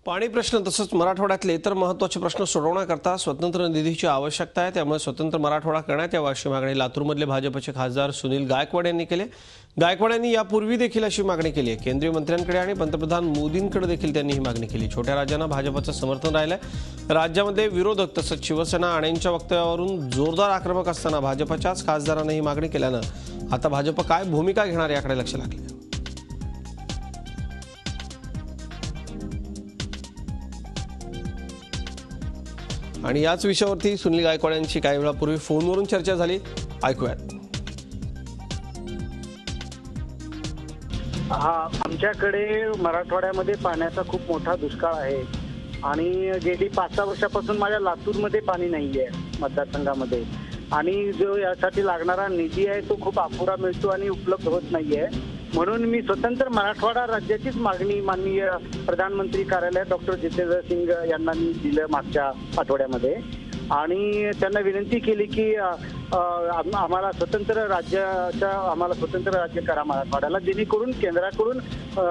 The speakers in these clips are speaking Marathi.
पाणी प्रश्न तसंच मराठवाड्यातले इतर महत्त्वाचे प्रश्न सोडवण्याकरता स्वतंत्र निधीची आवश्यकता आहे। त्यामुळे स्वतंत्र मराठवाडा करण्यात यावा अशी मागणी लातूरमधले भाजपचे खासदार सुनील गायकवाड यांनी केली। गायकवाड यांनी यापूर्वी देखील अशी मागणी केली आहे। केंद्रीय मंत्र्यांकडे आणि पंतप्रधान मोदींकडे देखील त्यांनी ही मागणी केली। छोट्या राज्यांना भाजपचं समर्थन राहिलंय। राज्यामध्ये विरोधक तसंच शिवसेना आणेंच्या वक्तव्यावरून जोरदार आक्रमक असताना भाजपच्याच खासदारांनी ही मागणी केल्यानं आता भाजप काय भूमिका घेणार याकडे लक्ष लागले। आणि याच विषयावरती सुनील गायकवाड यांची काही वेळापूर्वी फोनवरून चर्चा झाली, ऐकूयात। आमच्याकडे मराठवाड्यामध्ये पाण्याचा खूप मोठा दुष्काळ आहे आणि गेली 5-6 वर्षापासून माझ्या लातूरमध्ये पाणी नाहीये मतदारसंघामध्ये आणि जो यासाठी लागणारा निधी आहे तो खूप अपुरा मिळतो आणि उपलब्ध होत नाहीये। म्हणून मी स्वतंत्र मराठवाडा राज्याचीच मागणी माननीय प्रधानमंत्री कार्यालयात डॉक्टर जितेंद्र सिंग यांना मी दिलं मागच्या आठवड्यामध्ये आणि त्यांना विनंती केली की आम्हाला स्वतंत्र राज्य करा मराठवाड्याला, जेणेकरून केंद्राकडून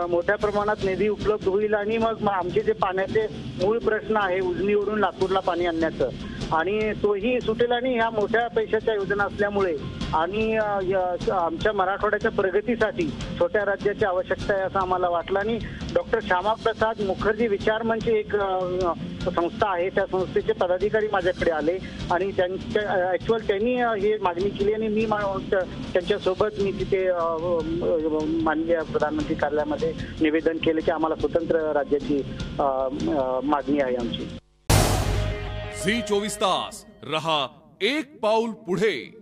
मोठ्या प्रमाणात निधी उपलब्ध होईल आणि मग आमचे जे पाण्याचे मूळ प्रश्न आहे उजनीवरून लातूरला पाणी आणण्याचं आणि तोही सुटेल आणि ह्या मोठ्या पैशाच्या योजना असल्यामुळे आणि आमच्या मराठवाड्याच्या प्रगतीसाठी छोट्या राज्याची आवश्यकता आहे असं आम्हाला वाटलं। आणि डॉक्टर श्यामाप्रसाद मुखर्जी विचार मंच एक संस्था आहे, त्या संस्थेचे पदाधिकारी माझ्याकडे आले आणि त्यांनी ही मागणी केली आणि मी त्यांच्यासोबत मी तिथे माननीय प्रधानमंत्री कार्यालयामध्ये निवेदन केले की आम्हाला स्वतंत्र राज्याची मागणी आहे आमची। झी 24 तास रहा एक पाऊल पुढे।